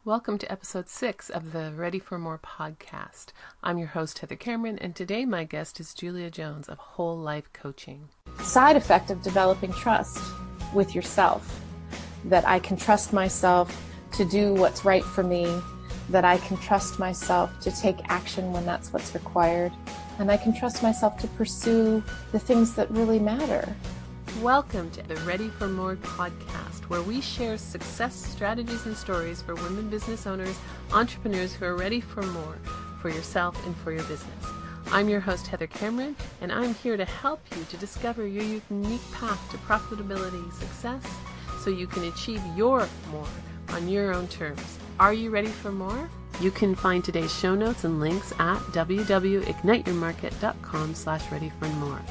Welcome to episode 6 of the Ready for More podcast. I'm your host, Heather Cameron, and today my guest is Julia Jones of Whole Life Coaching. Side effect of developing trust with yourself, that I can trust myself to do what's right for me, that I can trust myself to take action when that's what's required, and I can trust myself to pursue the things that really matter. Welcome to the Ready for More podcast, where we share success strategies and stories for women business owners, entrepreneurs who are ready for more for yourself and for your business. I'm your host, Heather Cameron, and I'm here to help you to discover your unique path to profitability, success, so you can achieve your more on your own terms. Are you ready for more? You can find today's show notes and links at www.igniteyourmarket.com/readyformore.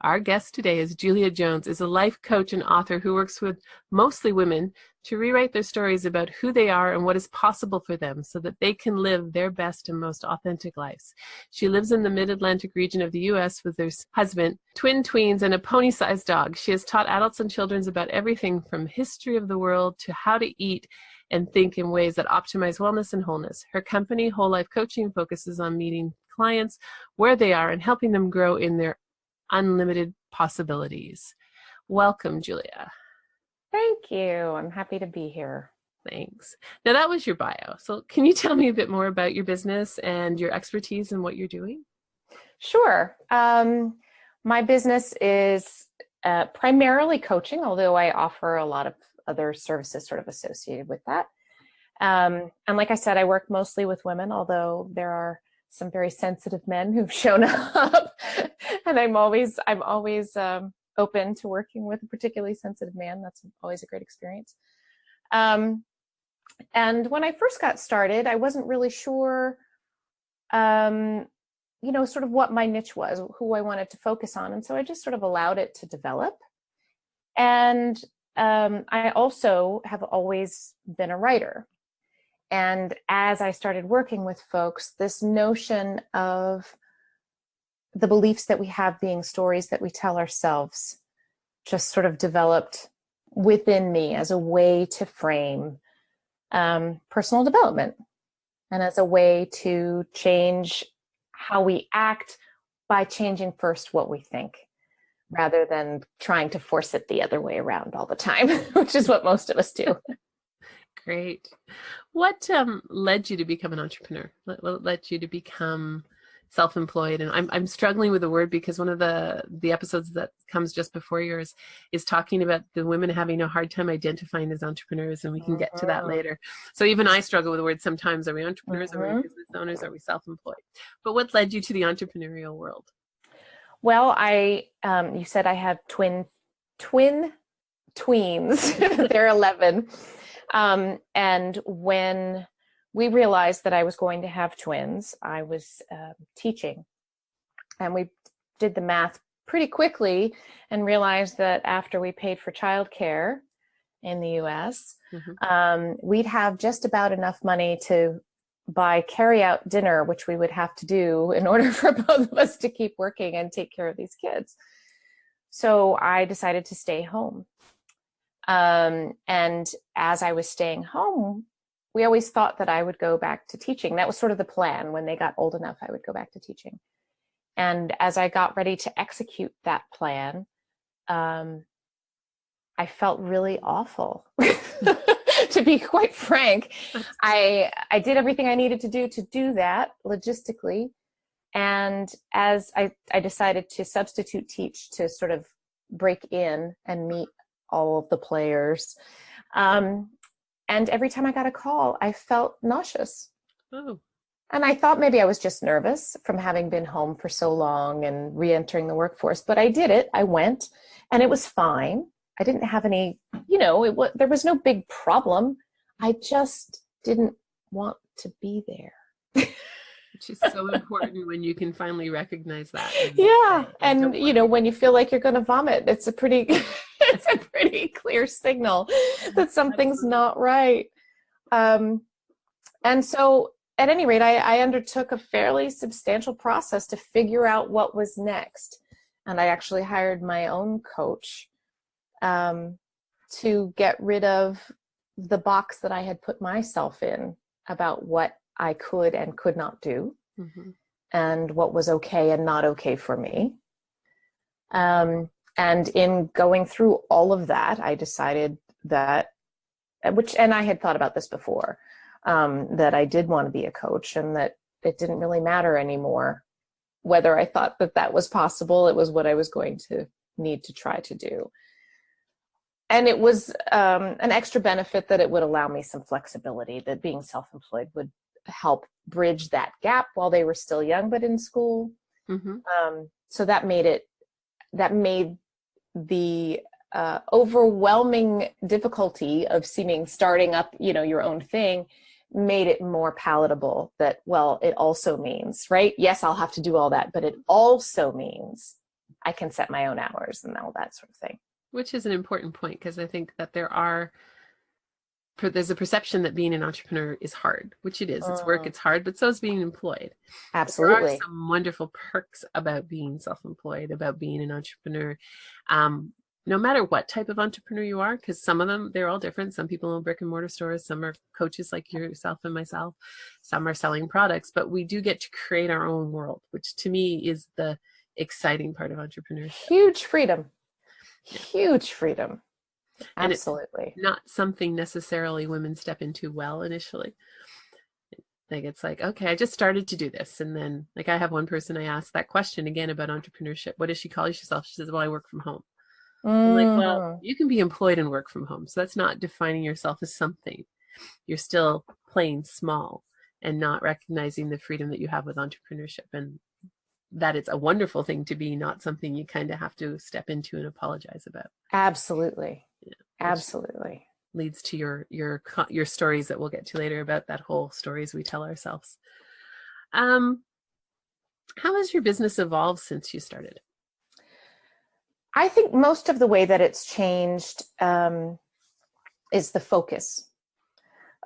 Our guest today is Julia Jones, is a life coach and author who works with mostly women to rewrite their stories about who they are and what is possible for them so that they can live their best and most authentic lives. She lives in the mid-Atlantic region of the U.S. with her husband, twin tweens, and a pony-sized dog. She has taught adults and children about everything from history of the world to how to eat and think in ways that optimize wellness and wholeness. Her company, Whole Life Coaching, focuses on meeting clients where they are and helping them grow in their unlimited possibilities. Welcome, Julia. Thank you. I'm happy to be here. Thanks. Now that was your bio. So can you tell me a bit more about your business and your expertise and what you're doing? Sure. My business is primarily coaching, although I offer a lot of other services sort of associated with that. And like I said, I work mostly with women, although there are some very sensitive men who've shown up, and I'm always open to working with a particularly sensitive man. That's always a great experience. And when I first got started, I wasn't really sure, sort of what my niche was, who I wanted to focus on, and so I just sort of allowed it to develop. And I also have always been a writer. And as I started working with folks, this notion of the beliefs that we have being stories that we tell ourselves just sort of developed within me as a way to frame personal development and as a way to change how we act by changing first what we think, rather than trying to force it the other way around all the time, which is what most of us do. Great. What led you to become an entrepreneur? What led you to become self-employed? And I'm struggling with the word because one of the episodes that comes just before yours is talking about the women having a hard time identifying as entrepreneurs, and we can get to that later. So even I struggle with the word sometimes. Are we entrepreneurs? Are we business owners? Are we self-employed? But what led you to the entrepreneurial world? Well, you said I have twin tweens. They're 11. And when we realized that I was going to have twins, I was teaching, and we did the math pretty quickly and realized that after we paid for childcare in the US, we'd have just about enough money to buy carry-out dinner, which we would have to do in order for both of us to keep working and take care of these kids. So I decided to stay home. And as I was staying home, we always thought that I would go back to teaching. That was sort of the plan. When they got old enough, I would go back to teaching. And as I got ready to execute that plan, I felt really awful. To be quite frank, I did everything I needed to do that logistically. And as I decided to substitute teach to sort of break in and meet all of the players. And every time I got a call, I felt nauseous. Oh. And I thought maybe I was just nervous from having been home for so long and re-entering the workforce. But I did it. I went, and it was fine. I didn't have any, there was no big problem. I just didn't want to be there. Which is so important when you can finally recognize that. And when you feel like you're going to vomit, it's a pretty clear signal that something's not right. And so at any rate, I undertook a fairly substantial process to figure out what was next. And I actually hired my own coach to get rid of the box that I had put myself in about what I could and could not do, Mm-hmm. and what was okay and not okay for me. And in going through all of that, I decided that, and I had thought about this before, that I did want to be a coach, and that it didn't really matter anymore whether I thought that that was possible. It was what I was going to need to try to do. And it was an extra benefit that it would allow me some flexibility, that being self-employed would help bridge that gap while they were still young but in school. Mm-hmm. So that made the overwhelming difficulty of starting up, your own thing, made it more palatable. That, well, it also means, right? Yes, I'll have to do all that, but it also means I can set my own hours and all that sort of thing. Which is an important point, because I think that there's a perception that being an entrepreneur is hard, which it is. It's work, it's hard, but so is being employed. Absolutely. There are some wonderful perks about being self-employed, about being an entrepreneur. No matter what type of entrepreneur you are, because some of them, they're all different. Some people own brick and mortar stores, some are coaches like yourself and myself, some are selling products, but we do get to create our own world, which to me is the exciting part of entrepreneurship. Huge freedom. Huge freedom. Absolutely. And not something necessarily women step into well initially. Like, it's like, okay, I just started to do this. And then, like, I have one person, I asked that question again about entrepreneurship. What does she call herself? She says, well, I work from home. I'm like, well, you can be employed and work from home. So that's not defining yourself as something. You're still playing small and not recognizing the freedom that you have with entrepreneurship. And that it's a wonderful thing to be, not something you kind of have to step into and apologize about. Absolutely. Yeah, absolutely. Leads to your stories that we'll get to later about that whole stories we tell ourselves. How has your business evolved since you started? I think most of the way that it's changed is the focus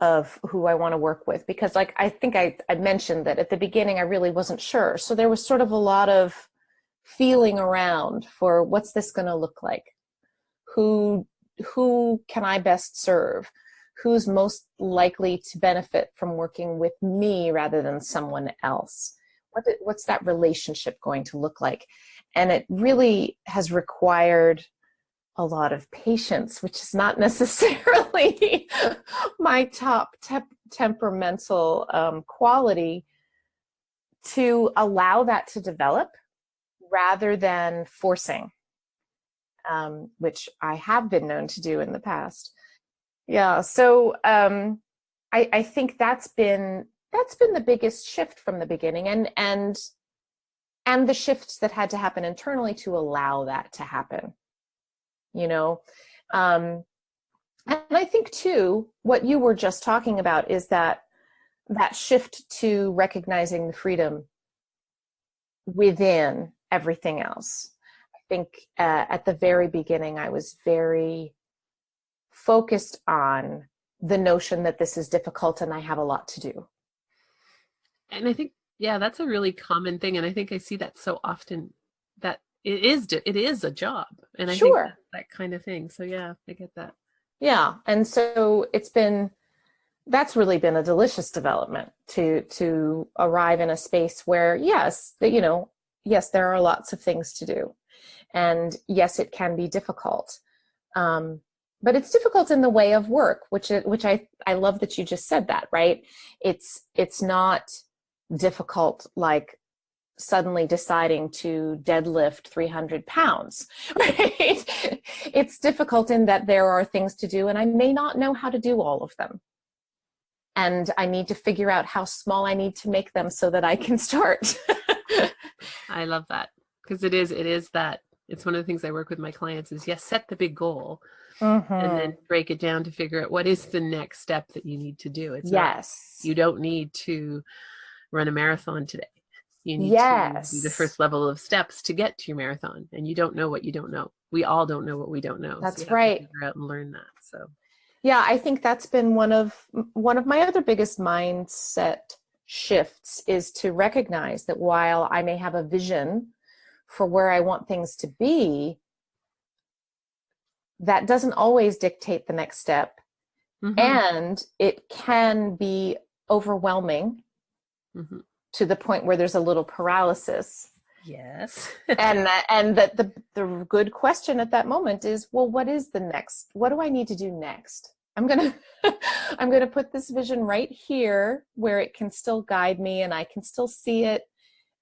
of who I want to work with, because like I think I mentioned that at the beginning I really wasn't sure. So there was sort of a lot of feeling around for what's this going to look like? Who can I best serve? Who's most likely to benefit from working with me rather than someone else? What's that relationship going to look like? And it really has required a lot of patience, which is not necessarily my top temperamental quality, to allow that to develop rather than forcing, which I have been known to do in the past. Yeah, so I think that's been the biggest shift from the beginning, and the shifts that had to happen internally to allow that to happen. And I think too, what you were just talking about is that shift to recognizing the freedom within everything else. I think at the very beginning, I was very focused on the notion that this is difficult and I have a lot to do. And I think, yeah, that's a really common thing. And I think I see that so often, that it is a job. And I think that kind of thing. So yeah, I get that. Yeah. And so that's really been a delicious development to arrive in a space where, yes, there are lots of things to do. And yes, it can be difficult. But it's difficult in the way of work, which I love that you just said that, right? It's not difficult like suddenly deciding to deadlift 300 pounds, right? It's difficult in that there are things to do and I may not know how to do all of them. And I need to figure out how small I need to make them so that I can start. I love that, because it is that. It's one of the things I work with my clients is, yes, set the big goal, and then break it down to figure out what is the next step that you need to do. It's not, you don't need to run a marathon today. You need to do the first level of steps to get to your marathon, and you don't know what you don't know. We all don't know what we don't know. That's so you right. have to figure out and learn that. So yeah, I think that's been one of my other biggest mindset shifts, is to recognize that while I may have a vision for where I want things to be, that doesn't always dictate the next step. Mm-hmm. and it can be overwhelming Mm-hmm. to the point where there's a little paralysis. Yes. And that the good question at that moment is, well, what is the next? What do I need to do next? I'm gonna I'm gonna put this vision right here where it can still guide me and I can still see it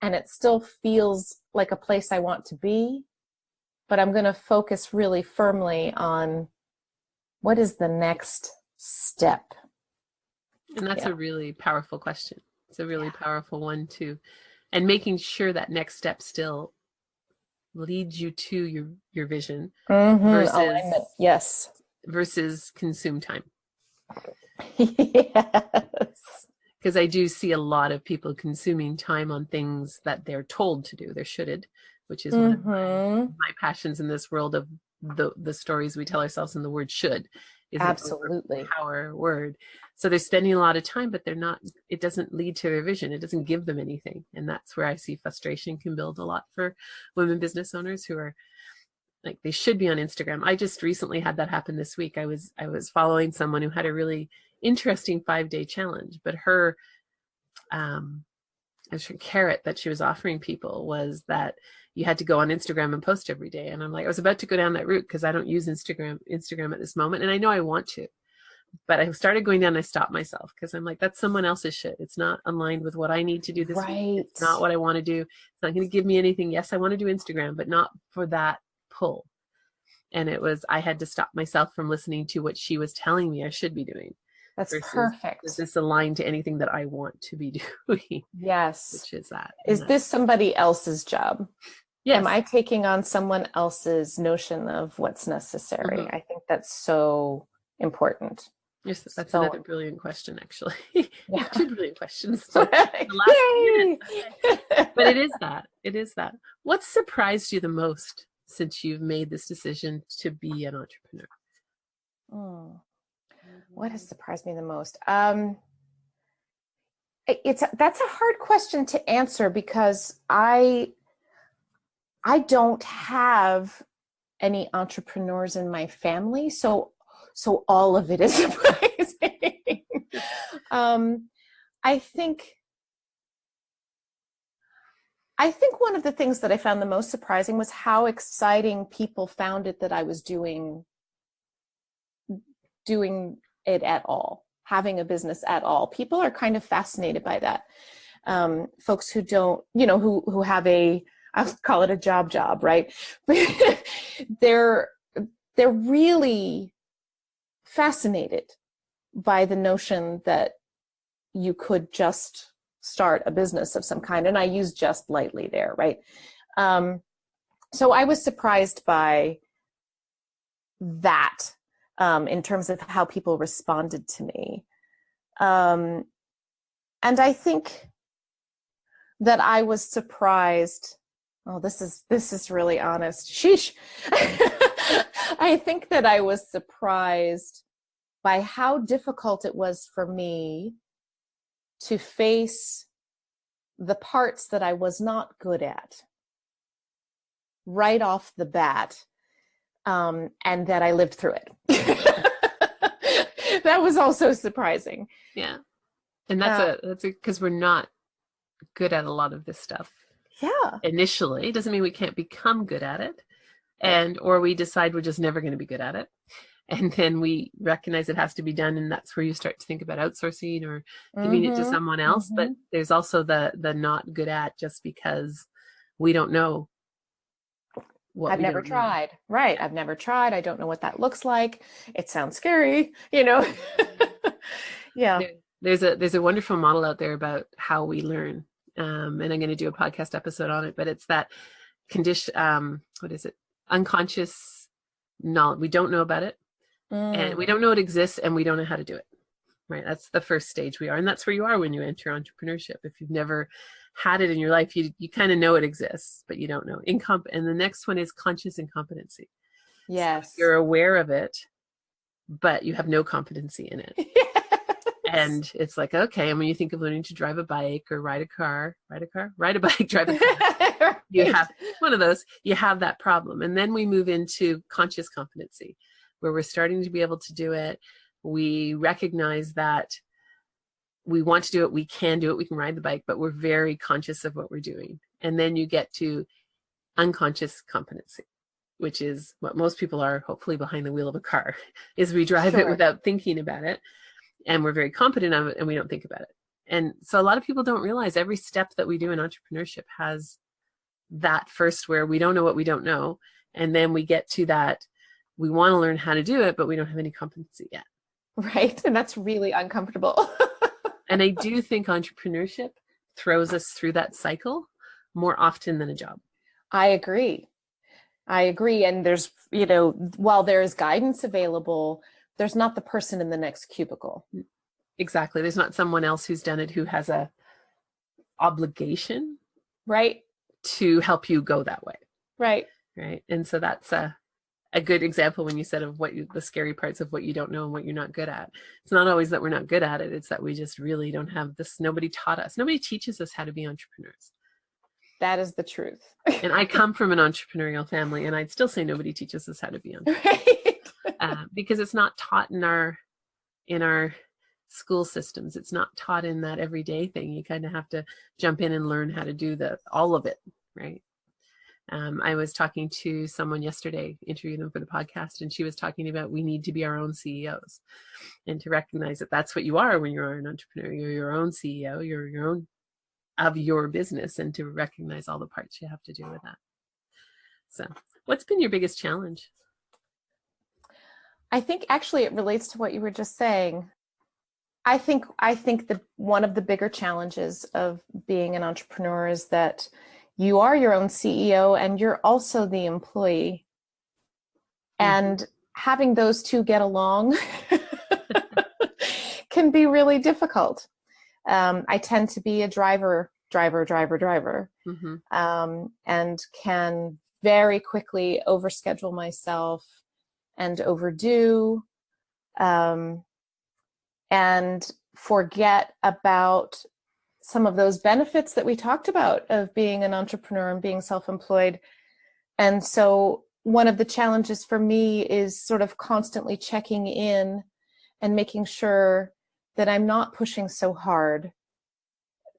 and it still feels like a place I want to be. But I'm gonna focus really firmly on what is the next step. And that's Yeah. a really powerful question. It's a really powerful one too. And making sure that next step still leads you to your vision Mm-hmm. versus Alignment. Yes. consume time. Yes. Because I do see a lot of people consuming time on things that they're told to do. They're shoulded, which is one of my passions in this world of the stories we tell ourselves, and the word should is an Absolutely. overpower word. So they're spending a lot of time, but they're not, it doesn't lead to their vision. It doesn't give them anything. And that's where I see frustration can build a lot for women business owners who are like, they should be on Instagram. I just recently had that happen this week. I was following someone who had a really interesting 5-day challenge, but her carrot that she was offering people was that you had to go on Instagram and post every day. And I'm like, I was about to go down that route because I don't use Instagram at this moment. And I know I want to, but I started going down, I stopped myself because I'm like, that's someone else's shit. It's not aligned with what I need to do this week. It's not what I want to do. It's not going to give me anything. Yes, I want to do Instagram, but not for that pull. And I had to stop myself from listening to what she was telling me I should be doing. That's versus, perfect. Is this aligned to anything that I want to be doing? Yes. Which is that. Is this somebody else's job? Yes. Am I taking on someone else's notion of what's necessary? Mm-hmm. I think that's so important. Yes, that's another brilliant question, actually. You have 2 brilliant questions. So the last but it is that. What surprised you the most since you've made this decision to be an entrepreneur? What has surprised me the most? That's a hard question to answer because I don't have any entrepreneurs in my family, so all of it is surprising. I think one of the things that I found the most surprising was how exciting people found it that I was doing it at all, having a business at all. People are kind of fascinated by that. Folks who don't, who have I'll call it a job, right? They're really fascinated by the notion that you could just start a business of some kind. And I use just lightly there, right? So I was surprised by that in terms of how people responded to me. And I think that I was surprised. Oh, this is really honest. Sheesh. I think that I was surprised by how difficult it was for me to face the parts that I was not good at right off the bat, and that I lived through it. That was also surprising. Yeah. And that's because we're not good at a lot of this stuff. Yeah. Initially, it doesn't mean we can't become good at it, or we decide we're just never going to be good at it, and then we recognize it has to be done, and that's where you start to think about outsourcing or giving it to someone else. Mm-hmm. But there's also the not good at just because we don't know. I've never tried. Right. I've never tried. I don't know what that looks like. It sounds scary, Yeah. There's a wonderful model out there about how we learn. And I'm going to do a podcast episode on it, but it's that condition, what is it? Unconscious knowledge. We don't know about it, and we don't know it exists, and we don't know how to do it. Right. That's the first stage we are. And that's where you are when you enter entrepreneurship. If you've never had it in your life, you kind of know it exists, but you don't know. And the next one is conscious incompetency. Yes. So you're aware of it, but you have no competency in it. Yes. And it's like, okay, and when you think of learning to drive a bike or ride a bike, drive a car, right. You have one of those, you have that problem. And then we move into conscious competency, where we're starting to be able to do it. We recognize that we want to do it, we can do it, we can ride the bike, but we're very conscious of what we're doing. And then you get to unconscious competency, which is what most people are, hopefully, behind the wheel of a car, is we drive it without thinking about it, and we're very competent of it, and we don't think about it. And so a lot of people don't realize every step that we do in entrepreneurship has that first where we don't know what we don't know, and then we get to that we want to learn how to do it, but we don't have any competency yet. Right. And that's really uncomfortable. And I do think entrepreneurship throws us through that cycle more often than a job. I agree. And there's, while there is guidance available, there's not the person in the next cubicle. Exactly. There's not someone else who's done it who has a obligation, right, to help you go that way. Right. And so that's a good example when you said of the scary parts of what you don't know and what you're not good at. It's not always that we're not good at it. It's that we just really don't have this. Nobody taught us. Nobody teaches us how to be entrepreneurs. That is the truth. And I come from an entrepreneurial family, and I'd still say nobody teaches us how to be entrepreneurs. Right. Because it's not taught in our school systems. It's not taught in that everyday thing. You kind of have to jump in and learn how to do all of it, right? I was talking to someone yesterday, interviewing them for the podcast, and she was talking about we need to be our own CEOs, and to recognize that that's what you are when you're an entrepreneur. You're your own CEO. You're your own of your business, and to recognize all the parts you have to do with that. So, what's been your biggest challenge? I think actually it relates to what you were just saying. I think that one of the bigger challenges of being an entrepreneur is that you are your own CEO and you're also the employee. Mm-hmm. And having those two get along can be really difficult. I tend to be a driver, mm-hmm. And can very quickly overschedule myself and overdo, and forget about some of those benefits that we talked about of being an entrepreneur and being self-employed. And so one of the challenges for me is sort of constantly checking in and making sure that I'm not pushing so hard,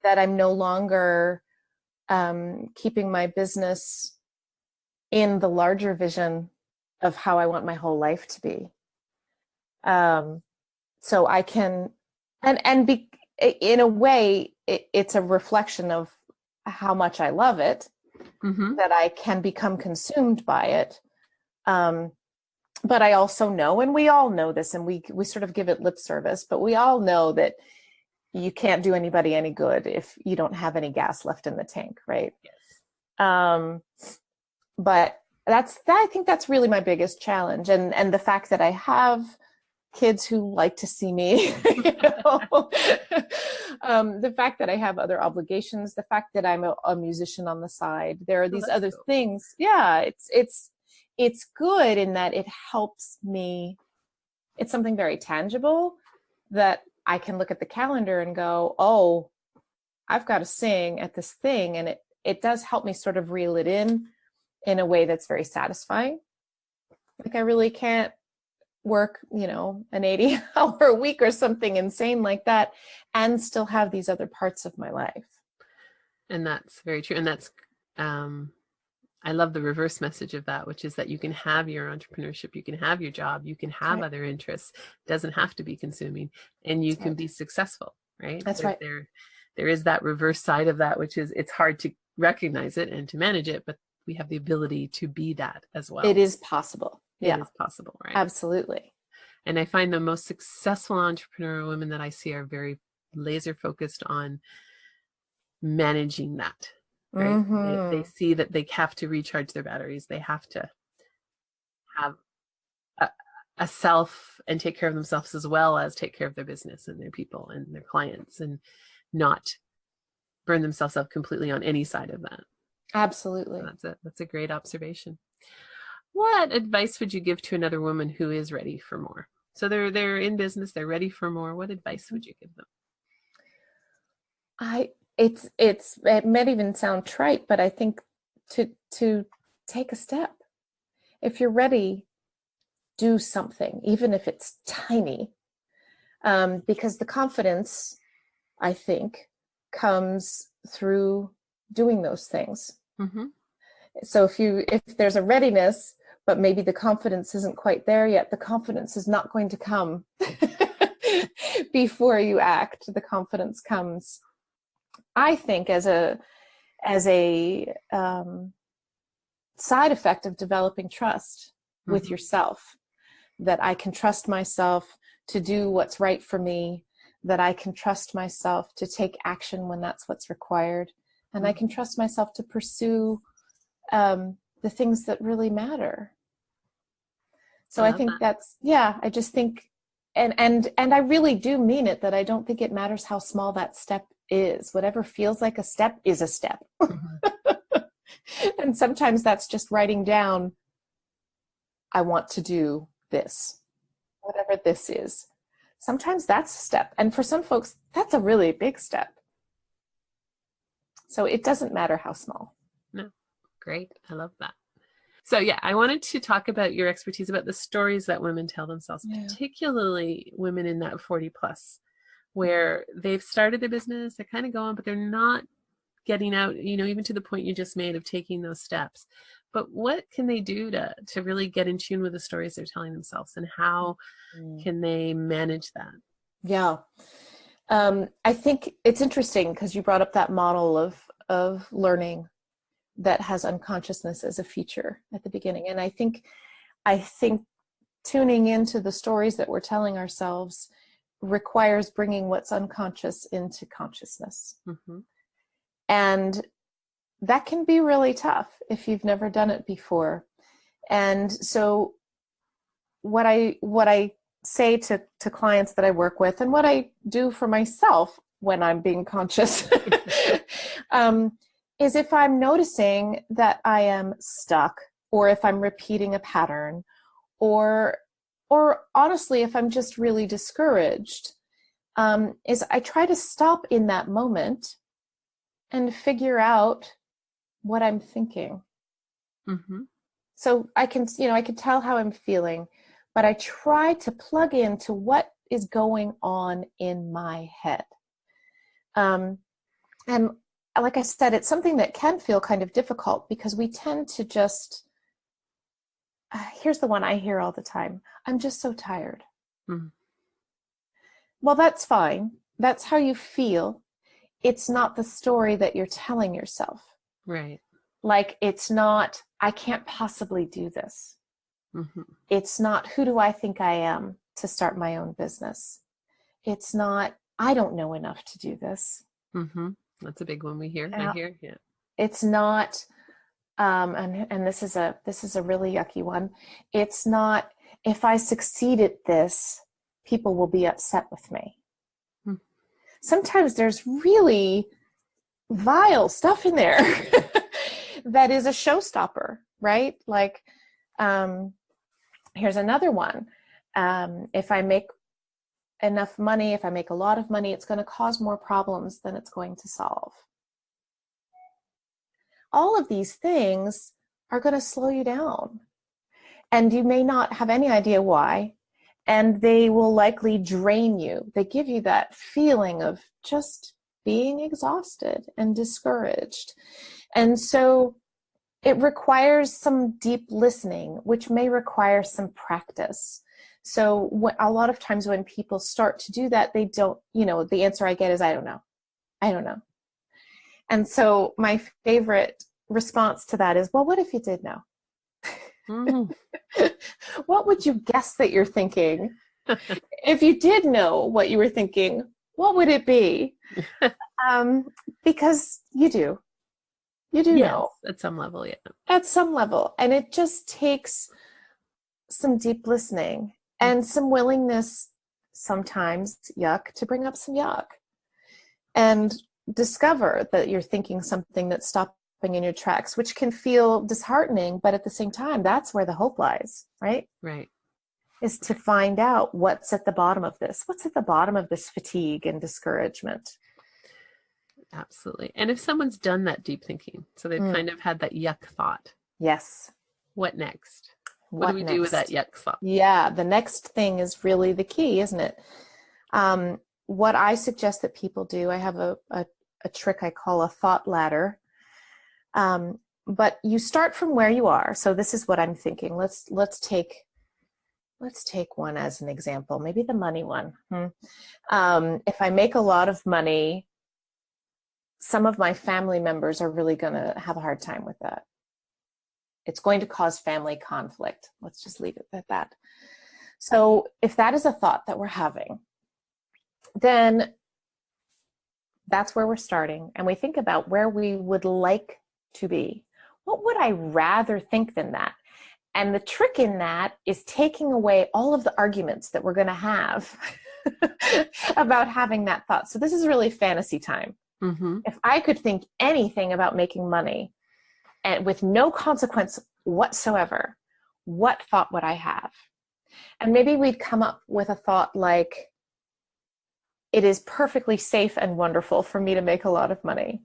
that I'm no longer keeping my business in the larger vision of how I want my whole life to be. So I can, and be, in a way, it's a reflection of how much I love it, mm-hmm. that I can become consumed by it. But I also know, and we all know this, and we sort of give it lip service, but we all know that you can't do anybody any good if you don't have any gas left in the tank, right? Yes. But I think that's really my biggest challenge. And the fact that I have kids who like to see me, the fact that I have other obligations, the fact that I'm a musician on the side, there are these other cool things. Yeah, it's good in that it helps me. It's something very tangible that I can look at the calendar and go, oh, I've got to sing at this thing. And it does help me sort of reel it in a way that's very satisfying. Like I really can't work, an 80-hour week or something insane like that and still have these other parts of my life. And that's very true. And that's, I love the reverse message of that, which is that you can have your entrepreneurship, you can have your job, you can have right. other interests. It doesn't have to be consuming, and you that's can right. be successful, right? That's right. There is that reverse side of that, which is it's hard to recognize it and to manage it, but we have the ability to be that as well. It is possible. Yeah. It is possible, right? Absolutely. And I find the most successful entrepreneurial women that I see are very laser focused on managing that. Right? Mm-hmm. They see that they have to recharge their batteries. They have to have a self and take care of themselves as well as take care of their business and their people and their clients, and not burn themselves out completely on any side of that. Absolutely. So that's a great observation. What advice would you give to another woman who is ready for more? So they're in business, they're ready for more. What advice would you give them? It might even sound trite, but I think to take a step. If you're ready, do something, even if it's tiny. Because the confidence, I think, comes through doing those things. Mm-hmm. So if there's a readiness, but maybe the confidence isn't quite there yet, the confidence is not going to come before you act. The confidence comes, I think, as a side effect of developing trust with yourself, that I can trust myself to do what's right for me, that I can trust myself to take action when that's what's required, and I can trust myself to pursue the things that really matter. So I think that's, I just think, and I really do mean it, that I don't think it matters how small that step is. Whatever feels like a step is a step. And sometimes that's just writing down, I want to do this, whatever this is. Sometimes that's a step. And for some folks, that's a really big step. So it doesn't matter how small. No. Great. I love that. So yeah, I wanted to talk about your expertise about the stories that women tell themselves, particularly women in that 40 plus, where they've started their business, they're kind of going, but they're not getting out, even to the point you just made of taking those steps. But what can they do to really get in tune with the stories they're telling themselves, and how can they manage that? Yeah. I think it's interesting because you brought up that model of learning that has unconsciousness as a feature at the beginning. And I think tuning into the stories that we're telling ourselves requires bringing what's unconscious into consciousness. Mm-hmm. And that can be really tough if you've never done it before. And so what I say to clients that I work with, and what I do for myself when I'm being conscious, is if I'm noticing that I am stuck, or if I'm repeating a pattern, or honestly, if I'm just really discouraged, is I try to stop in that moment and figure out what I'm thinking. Mm-hmm. So I can tell how I'm feeling, but I try to plug into what is going on in my head. And like I said, it's something that can feel kind of difficult because we tend to just, here's the one I hear all the time: I'm just so tired. Mm-hmm. Well, that's fine. That's how you feel. It's not the story that you're telling yourself. Right. Like, it's not, I can't possibly do this. Mm-hmm. It's not, who do I think I am to start my own business? It's not, I don't know enough to do this. Mm-hmm. That's a big one we hear. I hear, yeah. It's not, and this is a really yucky one. It's not, if I succeed at this, people will be upset with me. Mm. Sometimes there's really vile stuff in there that is a showstopper, right? Like, here's another one. If I make enough money, if I make a lot of money, it's going to cause more problems than it's going to solve. All of these things are going to slow you down, and you may not have any idea why, and they will likely drain you. They give you that feeling of just being exhausted and discouraged. And so it requires some deep listening, which may require some practice. So a lot of times when people start to do that, they don't, the answer I get is, I don't know. And so my favorite response to that is, well, what if you did know? Mm-hmm. What would you guess that you're thinking? If you did know what you were thinking, what would it be? Because you do. You do know. At some level, yeah. At some level. And it just takes some deep listening and some willingness, sometimes, to bring up some yuck. And discover that you're thinking something that's stopping in your tracks, which can feel disheartening, but at the same time, that's where the hope lies, right? Right. Is to find out what's at the bottom of this. What's at the bottom of this fatigue and discouragement? Absolutely. And if someone's done that deep thinking, so they've kind of had that yuck thought. Yes. What next? What do we do with that yuck thought? Yeah, the next thing is really the key, isn't it? What I suggest that people do, I have a trick I call a thought ladder. But you start from where you are. So this is what I'm thinking. Let's take one as an example, maybe the money one. If I make a lot of money, some of my family members are really going to have a hard time with that. It's going to cause family conflict. Let's just leave it at that. So if that is a thought that we're having, then that's where we're starting. And we think about where we would like to be. What would I rather think than that? And the trick in that is taking away all of the arguments that we're going to have about having that thought. So this is really fantasy time. Mm-hmm. If I could think anything about making money and with no consequence whatsoever, what thought would I have? And maybe we'd come up with a thought like, it is perfectly safe and wonderful for me to make a lot of money.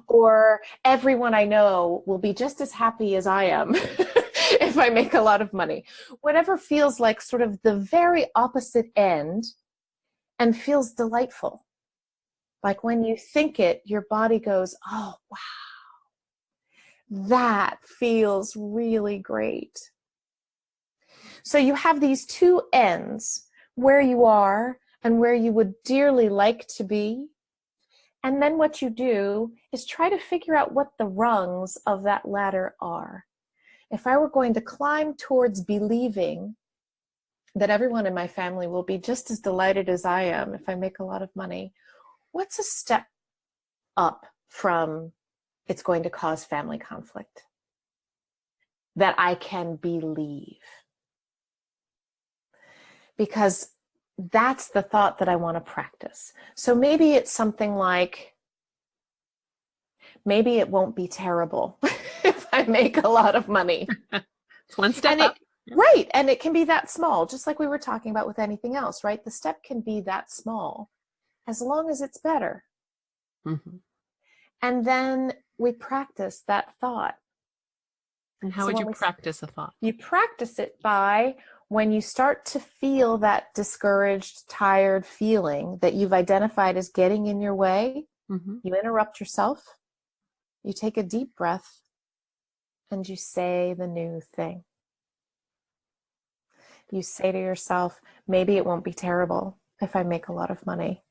Or everyone I know will be just as happy as I am if I make a lot of money. Whatever feels like sort of the very opposite end and feels delightful. Like when you think it, your body goes, oh, wow, that feels really great. So you have these two ends, where you are and where you would dearly like to be. And then what you do is try to figure out what the rungs of that ladder are. If I were going to climb towards believing that everyone in my family will be just as delighted as I am if I make a lot of money, what's a step up from it's going to cause family conflict that I can believe? Because that's the thought that I want to practice. So maybe it's something like, maybe it won't be terrible if I make a lot of money. It's one step up. Right. And it can be that small, just like we were talking about with anything else, right? The step can be that small as long as it's better. Mm-hmm. And then we practice that thought. And how would you practice a thought? You practice it by when you start to feel that discouraged, tired feeling that you've identified as getting in your way, mm-hmm. you interrupt yourself, you take a deep breath, and you say the new thing. You say to yourself, maybe it won't be terrible if I make a lot of money.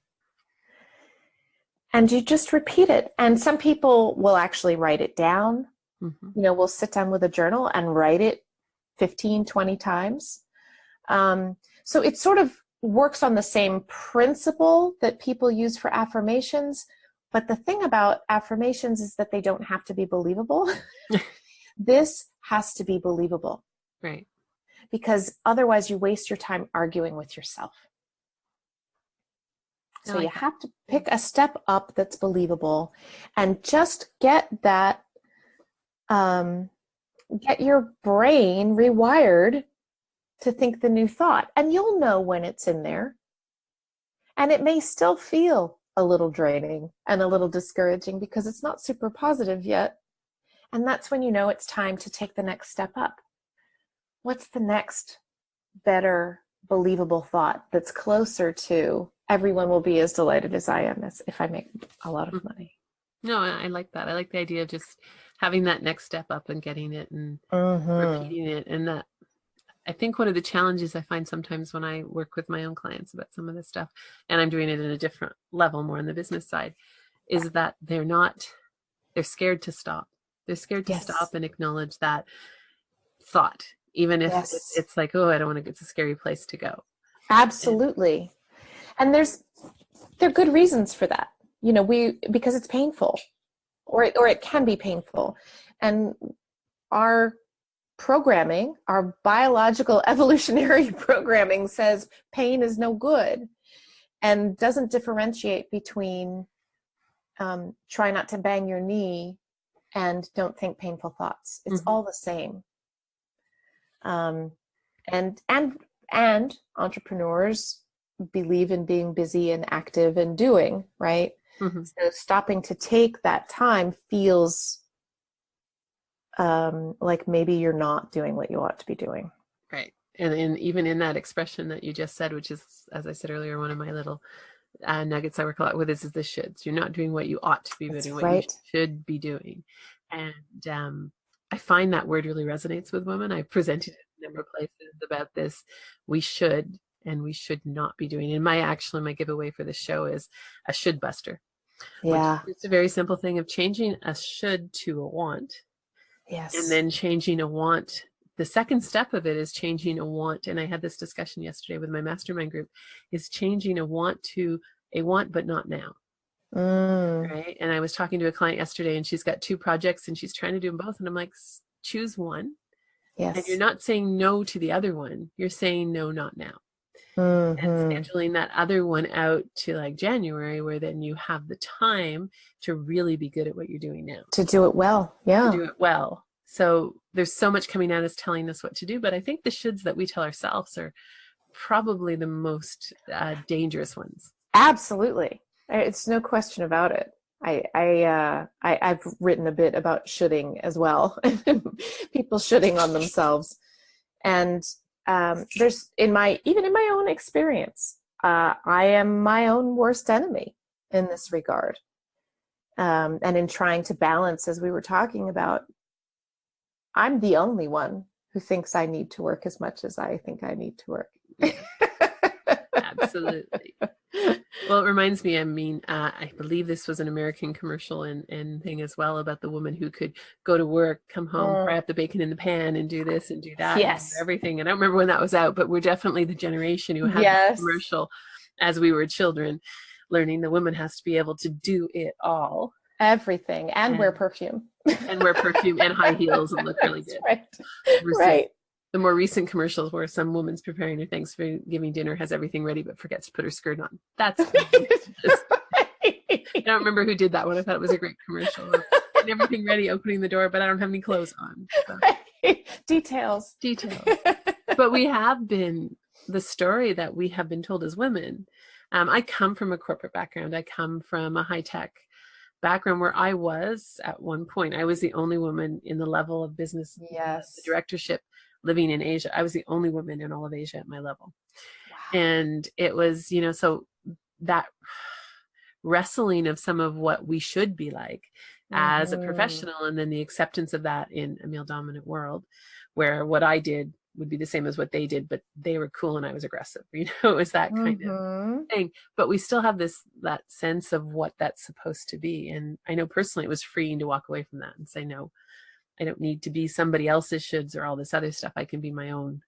And you just repeat it. And some people will actually write it down. Mm-hmm. You know, we'll sit down with a journal and write it 15, 20 times. So it sort of works on the same principle that people use for affirmations. But the thing about affirmations is that they don't have to be believable. This has to be believable. Right. Because otherwise you waste your time arguing with yourself. So you have to pick a step up that's believable and just get that, get your brain rewired to think the new thought. And you'll know when it's in there. And it may still feel a little draining and a little discouraging because it's not super positive yet. And that's when you know it's time to take the next step up. What's the next better, believable thought that's closer to everyone will be as delighted as I am as if I make a lot of money? No, I like that. I like the idea of just having that next step up and getting it and repeating it. And that, I think one of the challenges I find sometimes when I work with my own clients about some of this stuff, and I'm doing it at a different level, more on the business side, is that they're scared to stop. They're scared to stop and acknowledge that thought, even if it's like, oh, I don't want to, it's a scary place to go. Absolutely. And there are good reasons for that. You know, because it's painful or it can be painful. And our programming, our biological evolutionary programming says pain is no good and doesn't differentiate between try not to bang your knee and don't think painful thoughts. It's all the same. And entrepreneurs believe in being busy and active and doing, right? Mm-hmm. So stopping to take that time feels like maybe you're not doing what you ought to be doing. Right. And even in that expression that you just said, which is, as I said earlier, one of my little nuggets I work a lot with is the shoulds. You're not doing what you ought to be That's doing, what you right. should be doing. And I find that word really resonates with women. I've presented in a number of places about this. We should and we should not be doing. And my giveaway for the show is a should buster, which Yeah. is a very simple thing of changing a should to a want, and Yes. then changing a want. The second step of it is changing a want. And I had this discussion yesterday with my mastermind group, is changing a want to a want, but not now. Mm. Right. And I was talking to a client yesterday and she's got 2 projects and she's trying to do them both. And I'm like, choose one. And you're Yes. not saying no to the other one. You're saying no, not now. And Mm-hmm. scheduling that other one out to like January, where then you have the time to really be good at what you're doing now. To do it well. To Yeah. do it well. So there's so much coming at us telling us what to do. But I think the shoulds that we tell ourselves are probably the most dangerous ones. Absolutely. It's no question about it. I've written a bit about shoulding as well. People shoulding on themselves. And there's even in my own experience, I am my own worst enemy in this regard. And in trying to balance, as we were talking about, I'm the only one who thinks I need to work as much as I think I need to work. Yeah, absolutely. Well, it reminds me, I believe this was an American commercial and thing as well, about the woman who could go to work, come home, fry up the bacon in the pan and do this and do that and do Yes. everything. And I don't remember when that was out, but we're definitely the generation who had that Yes. commercial as we were children, learning the woman has to be able to do it all. Everything. And wear perfume. And wear perfume and high heels and look really good. Right. Versus Right. the more recent commercials where some woman's preparing her Thanksgiving dinner, has everything ready, but forgets to put her skirt on. That's I don't remember who did that one. I thought it was a great commercial. Getting everything ready, opening the door, but I don't have any clothes on. So. Right. Details. But we have been, the story that we have been told as women. I come from a corporate background. I come from a high-tech background where I was, at one point, I was the only woman in the level of business, Yes. the directorship, living in Asia. I was the only woman in all of Asia at my level. Wow. And it was, so that wrestling of some of what we should be like as a professional, and then the acceptance of that in a male dominant world, where what I did would be the same as what they did, but they were cool and I was aggressive. It was that kind of thing. But we still have that sense of what that's supposed to be. And I know personally it was freeing to walk away from that and say, no, I don't need to be somebody else's shoulds or all this other stuff. I can be my own.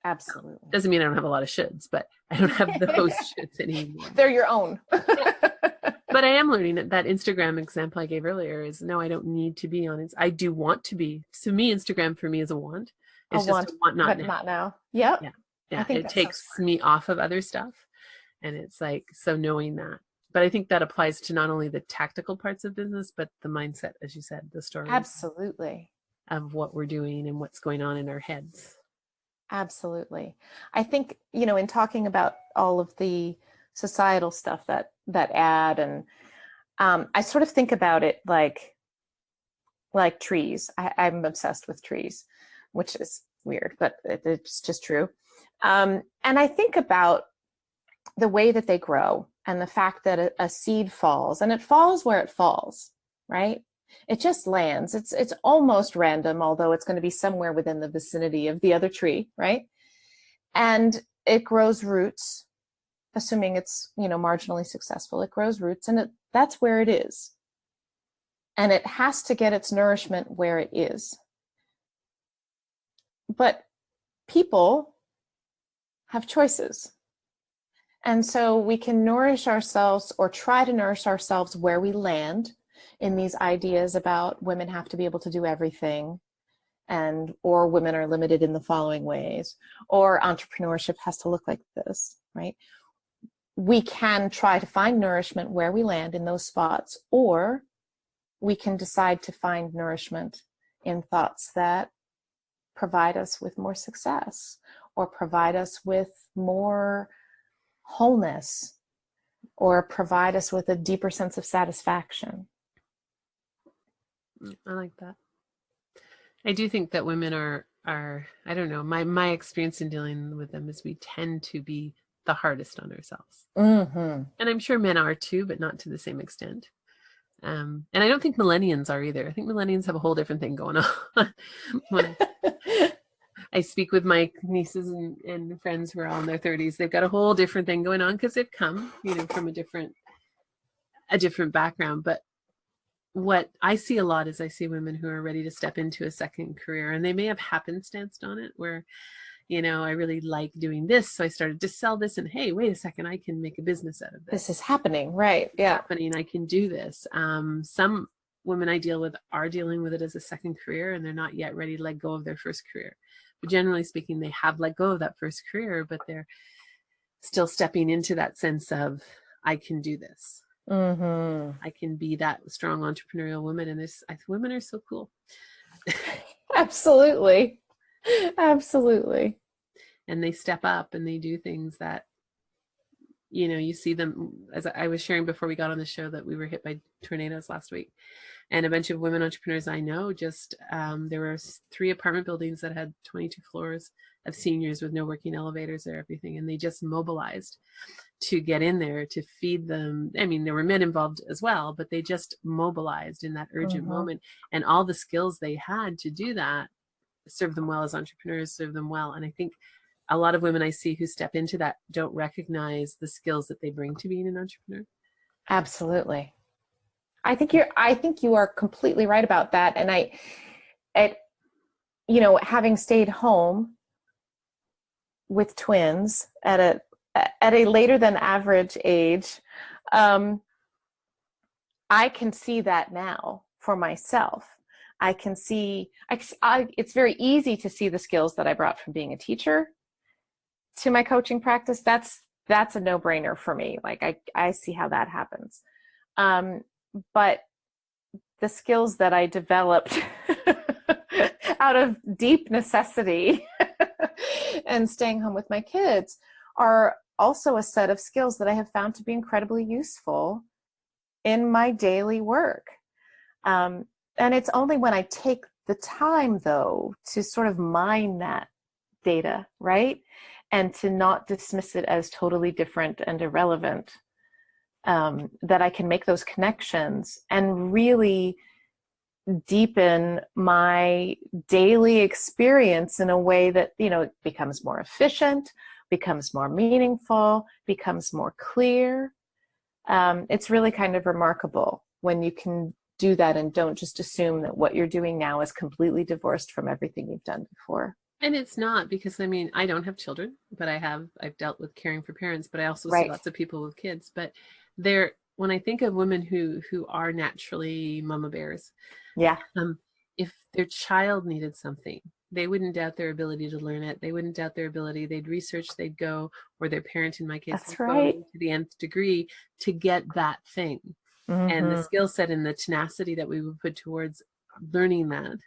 Absolutely. Doesn't mean I don't have a lot of shoulds, but I don't have those shoulds anymore. They're your own. But I am learning that Instagram example I gave earlier is, no, I don't need to be on it. I do want to be. To me, Instagram for me is a want. It's just a want, not now. Not now. Yep. Yeah. It takes me off of other stuff. And it's like, so knowing that. But I think that applies to not only the tactical parts of business, but the mindset, as you said, the story. Absolutely. Of what we're doing and what's going on in our heads. Absolutely. I think, in talking about all of the societal stuff that add, and I sort of think about it like trees. I'm obsessed with trees, which is weird, but it's just true. And I think about the way that they grow and the fact that a seed falls, and it falls where it falls, right? It just lands. It's almost random, although it's going to be somewhere within the vicinity of the other tree, right? And it grows roots, assuming it's, marginally successful. It grows roots, and that's where it is. And it has to get its nourishment where it is. But people have choices. And so we can nourish ourselves, or try to nourish ourselves, where we land in these ideas about women have to be able to do everything, or women are limited in the following ways, or entrepreneurship has to look like this, right? We can try to find nourishment where we land in those spots, or we can decide to find nourishment in thoughts that provide us with more success, or provide us with more wholeness, or provide us with a deeper sense of satisfaction. I like that. I do think that women are are, I don't know, my experience in dealing with them is we tend to be the hardest on ourselves. Mm-hmm. And I'm sure men are too, but not to the same extent. And I don't think millennials are either. I think millennials have a whole different thing going on. When I speak with my nieces and friends who are all in their 30s, they've got a whole different thing going on because they've come, from a different background. But what I see a lot is I see women who are ready to step into a second career, and they may have happenstanced on it where, I really like doing this, so I started to sell this, and hey, wait a second, I can make a business out of this. This is happening, right? Yeah. Happening, I can do this. Some women I deal with are dealing with it as a second career, and they're not yet ready to let go of their first career. But generally speaking, they have let go of that first career, but they're still stepping into that sense of, I can do this. Mm-hmm. I can be that strong entrepreneurial woman, and women are so cool. Absolutely. Absolutely. And they step up and they do things that, you see them, as I was sharing before we got on the show, that we were hit by tornadoes last week. And a bunch of women entrepreneurs I know just, there were 3 apartment buildings that had 22 floors of seniors with no working elevators or everything. And they just mobilized to get in there to feed them. I mean, there were men involved as well, but they just mobilized in that urgent moment. And all the skills they had to do that serve them well as entrepreneurs, serve them well. And I think a lot of women I see who step into that don't recognize the skills that they bring to being an entrepreneur. Absolutely. I think you are completely right about that. And having stayed home with twins at a later than average age, I can see that now for myself. I can see, it's very easy to see the skills that I brought from being a teacher to my coaching practice. That's a no-brainer for me. Like I see how that happens. But the skills that I developed out of deep necessity and staying home with my kids are also a set of skills that I have found to be incredibly useful in my daily work. And it's only when I take the time, though, to sort of mine that data, right? And to not dismiss it as totally different and irrelevant, that I can make those connections and really deepen my daily experience in a way that, it becomes more efficient, becomes more meaningful, becomes more clear. It's really kind of remarkable when you can do that and don't just assume that what you're doing now is completely divorced from everything you've done before. And it's not, because I don't have children, but I've dealt with caring for parents, but I also see lots of people with kids. But when I think of women who are naturally mama bears, if their child needed something, they wouldn't doubt their ability to learn it. They wouldn't doubt their ability. They'd research, they'd go, or their parent in my case, that's right, to the nth degree to get that thing. Mm-hmm. And the skill set and the tenacity that we would put towards learning that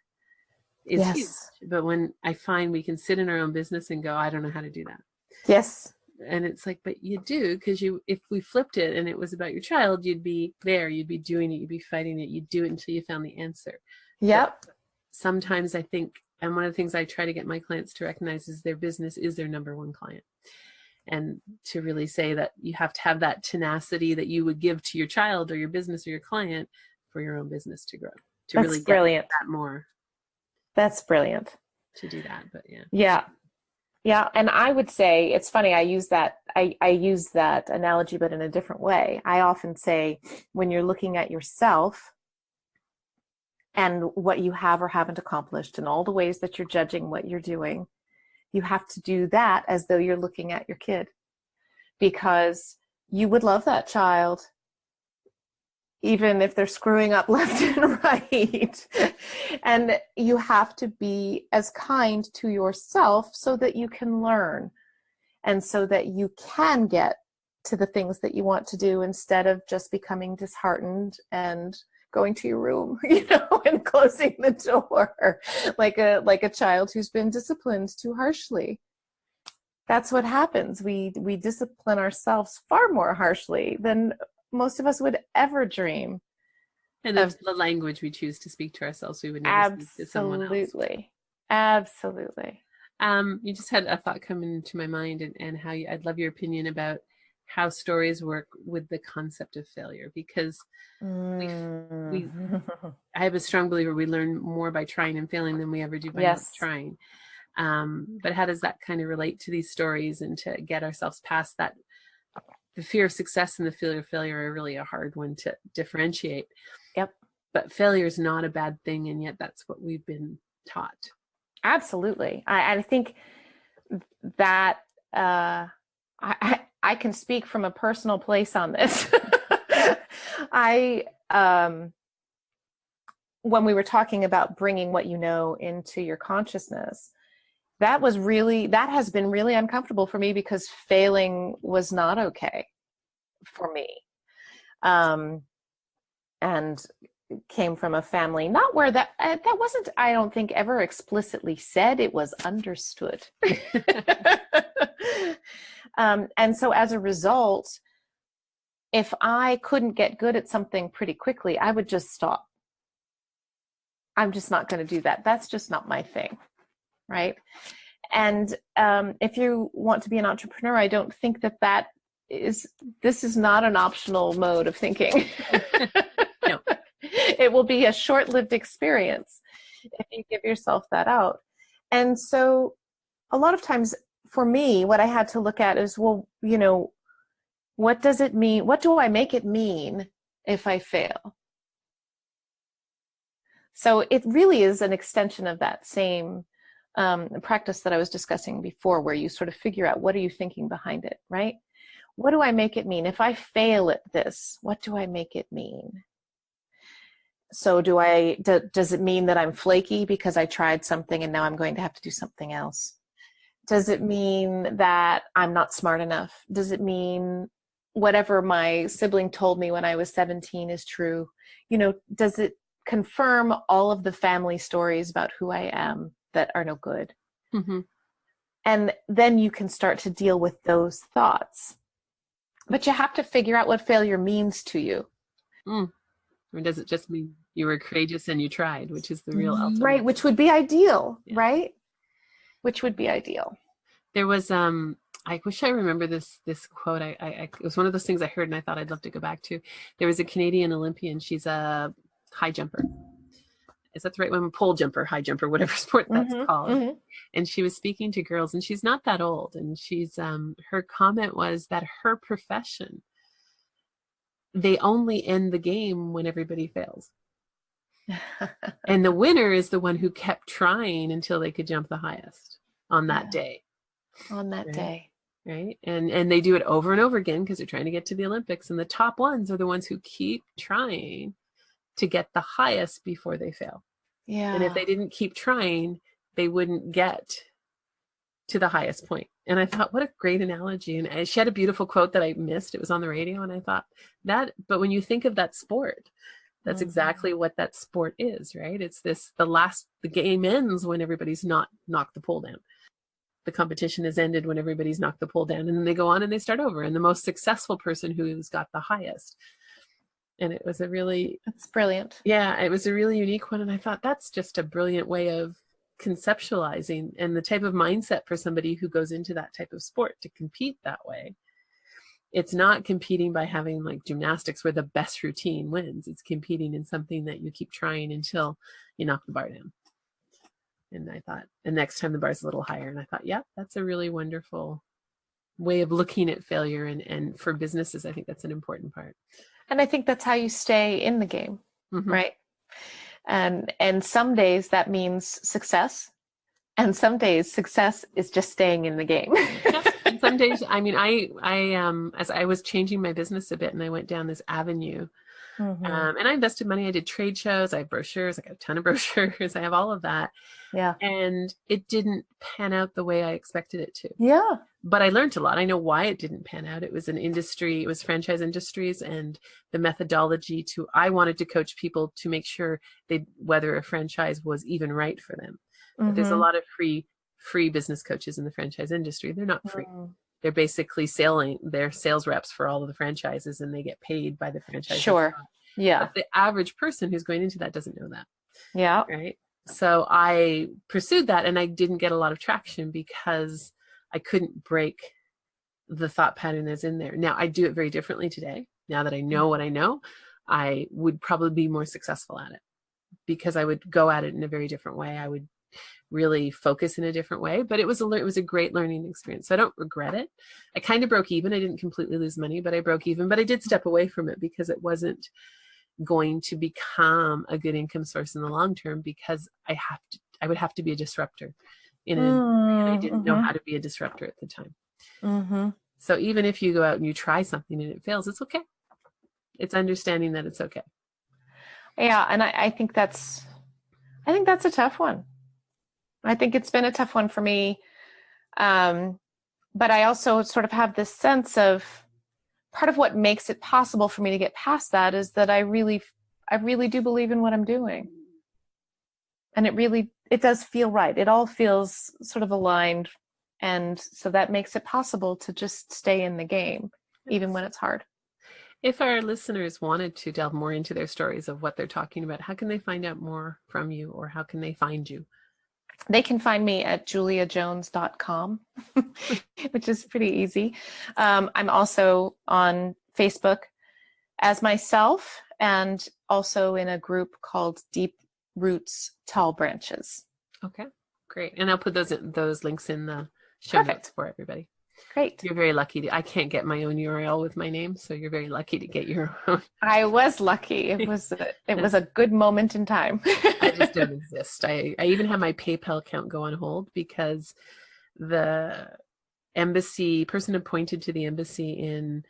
is huge. But when I find we can sit in our own business and go, I don't know how to do that. Yes. And it's like, but you do, because if we flipped it and it was about your child, you'd be there, you'd be doing it, you'd be fighting it, you'd do it until you found the answer. Yep. But sometimes I think, and one of the things I try to get my clients to recognize is their business is their number one client. And to really say that you have to have that tenacity that you would give to your child or your business or your client for your own business to grow. That's really brilliant. That more. That's brilliant. To do that, but yeah. Yeah. Yeah. And I would say, it's funny, I use that analogy, but in a different way. I often say, when you're looking at yourself and what you have or haven't accomplished and all the ways that you're judging what you're doing, you have to do that as though you're looking at your kid, because you would love that child even if they're screwing up left and right. And you have to be as kind to yourself so that you can learn and so that you can get to the things that you want to do, instead of just becoming disheartened and going to your room, and closing the door like a child who's been disciplined too harshly. That's what happens. We discipline ourselves far more harshly than most of us would ever dream. And the language we choose to speak to ourselves, we would never speak to someone else. Absolutely. Absolutely. You just had a thought come into my mind, and how I'd love your opinion about how stories work with the concept of failure, because we we Mm. I have a strong believer we learn more by trying and failing than we ever do by not Yes. trying. But how does that kind of relate to these stories, and to get ourselves past that? The fear of success and the fear of failure are really a hard one to differentiate. Yep. But failure is not a bad thing, and yet that's what we've been taught. Absolutely. I think that I can speak from a personal place on this. I when we were talking about bringing what you know into your consciousness, that has been really uncomfortable for me, because failing was not okay for me. And came from a family not where that wasn't, I don't think, ever explicitly said. It was understood. And so as a result, if I couldn't get good at something pretty quickly, I would just stop. I'm just not going to do that. That's just not my thing, right? And if you want to be an entrepreneur, I don't think this is not an optional mode of thinking. No. It will be a short-lived experience if you give yourself that out. And so a lot of times for me, what I had to look at is, well, what does it mean? What do I make it mean if I fail? So it really is an extension of that same practice that I was discussing before, where you sort of figure out, what are you thinking behind it, right? What do I make it mean? If I fail at this, what do I make it mean? So does it mean that I'm flaky because I tried something and now I'm going to have to do something else? Does it mean that I'm not smart enough? Does it mean whatever my sibling told me when I was 17 is true? Does it confirm all of the family stories about who I am that are no good? Mm-hmm. And then you can start to deal with those thoughts. But you have to figure out what failure means to you. Or does it just mean you were courageous and you tried, which is the real ultimate? Right, which would be ideal, yeah. Right? Which would be ideal. There was I wish I remember this quote. I it was one of those things I heard and I thought I'd love to go back to. There was a Canadian Olympian. She's a high jumper. Is that the right one? Pole jumper, high jumper, whatever sport that's called. Mm-hmm. And she was speaking to girls, and she's not that old. And she's her comment was that her profession, they only end the game when everybody fails. And the winner is the one who kept trying until they could jump the highest on that day. On that day. Right. And they do it over and over again because they're trying to get to the Olympics. And the top ones are the ones who keep trying to get the highest before they fail. Yeah. And if they didn't keep trying, they wouldn't get to the highest point. And I thought, what a great analogy. And she had a beautiful quote that I missed. It was on the radio. And I thought but when you think of that sport, that's exactly what that sport is, right? It's the game ends when everybody's not knocked the pole down. The competition has ended when everybody's knocked the pole down, and then they go on and they start over. And the most successful person who's got the highest. And it was that's brilliant. Yeah, it was a really unique one. And I thought that's just a brilliant way of conceptualizing, and the type of mindset for somebody who goes into that type of sport to compete that way. It's not competing by having like gymnastics where the best routine wins. It's competing in something that you keep trying until you knock the bar down. And I thought, and next time the bar's a little higher. And I thought, yeah, that's a really wonderful way of looking at failure. And for businesses, I think that's an important part. And I think that's how you stay in the game, right? And some days that means success. And some days success is just staying in the game. And some days, I mean, I as I was changing my business a bit and I went down this avenue, and I invested money. I did trade shows. I have brochures. I got a ton of brochures. I have all of that. Yeah. And it didn't pan out the way I expected it to. Yeah. But I learned a lot. I know why it didn't pan out. It was an industry, it was franchise industries, and the methodology I wanted to coach people to make sure whether a franchise was even right for them. But there's a lot of free business coaches in the franchise industry. They're not free. They're basically they're sales reps for all of the franchises, and they get paid by the franchise. Sure. Yeah. But the average person who's going into that doesn't know that. Yeah. Right. So I pursued that, and I didn't get a lot of traction because I couldn't break the thought pattern that's in there. Now I do it very differently today. Now that I know what I know, I would probably be more successful at it because I would go at it in a very different way. I would really focus in a different way, but it was a great learning experience. So I don't regret it. I kind of broke even. I didn't completely lose money, but I broke even, but I did step away from it because it wasn't going to become a good income source in the long term, because I would have to be a disruptor in it. And I didn't know how to be a disruptor at the time. Mm-hmm. So even if you go out and you try something and it fails, it's okay. It's understanding that it's okay. Yeah. And I think that's a tough one. I think it's been a tough one for me. But I also sort of have this sense of part of what makes it possible for me to get past that is that I really do believe in what I'm doing. And it does feel right. It all feels sort of aligned. And so that makes it possible to just stay in the game, even when it's hard. If our listeners wanted to delve more into their stories of what they're talking about, how can they find out more from you, or how can they find you? They can find me at juliajones.com, which is pretty easy. I'm also on Facebook as myself, and also in a group called Deep Roots Tall Branches. Okay, great. And I'll put those links in the show notes for everybody. Great. You're very lucky. I can't get my own URL with my name, so you're very lucky to get your own. I was lucky. It was a good moment in time. I just don't exist. I even have my PayPal account go on hold because the person appointed to the embassy in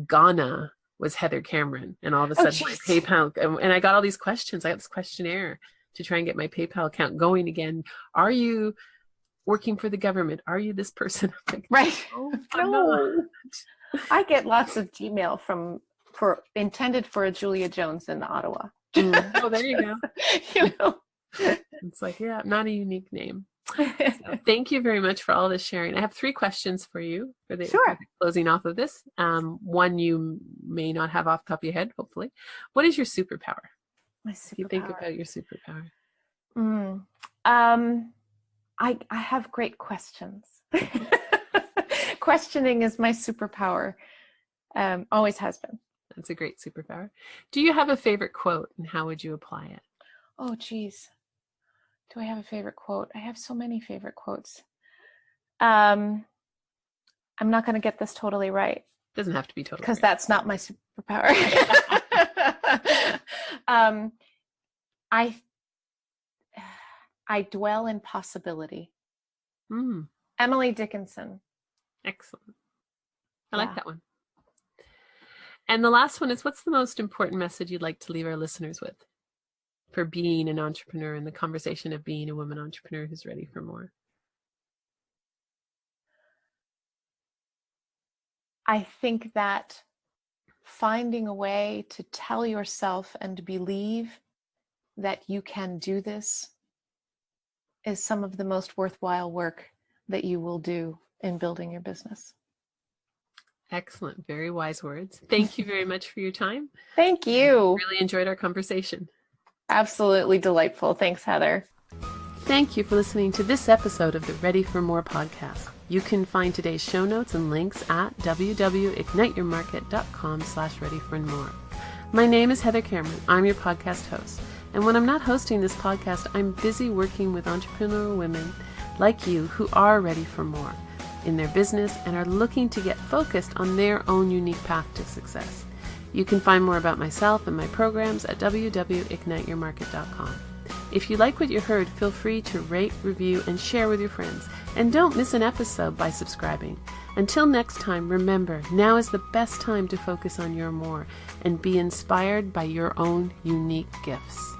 Ghana was Heather Cameron, and all of a sudden my PayPal, and I got all these questions. I got this questionnaire to try and get my PayPal account going again. Are you working for the government? Are you this person? Like, right. Oh, no. I get lots of Gmail intended for a Julia Jones in Ottawa. Oh, there you go. You know, it's like, yeah, not a unique name. So thank you very much for all this sharing. I have 3 questions for you for the closing off of this. One you may not have off the top of your head, hopefully. What is your superpower? My superpower. If you think about your superpower. I have great questions. Questioning is my superpower. Always has been. That's a great superpower. Do you have a favorite quote, and how would you apply it? Oh, geez. Do I have a favorite quote? I have so many favorite quotes. I'm not going to get this totally right. Doesn't have to be totally because right. That's not my superpower. I dwell in possibility. Emily Dickinson. Excellent. I like that one. And the last one is, what's the most important message you'd like to leave our listeners with for being an entrepreneur and the conversation of being a woman entrepreneur who's ready for more? I think that finding a way to tell yourself and believe that you can do this is some of the most worthwhile work that you will do in building your business. Excellent. Very wise words. Thank you very much for your time. Thank you. Really enjoyed our conversation. Absolutely delightful. Thanks, Heather. Thank you for listening to this episode of the Ready for More podcast. You can find today's show notes and links at www.igniteyourmarket.com/readyformore. My name is Heather Cameron. I'm your podcast host. And when I'm not hosting this podcast, I'm busy working with entrepreneurial women like you who are ready for more in their business and are looking to get focused on their own unique path to success. You can find more about myself and my programs at www.igniteyourmarket.com. If you like what you heard, feel free to rate, review, and share with your friends. And don't miss an episode by subscribing. Until next time, remember, now is the best time to focus on your more and be inspired by your own unique gifts.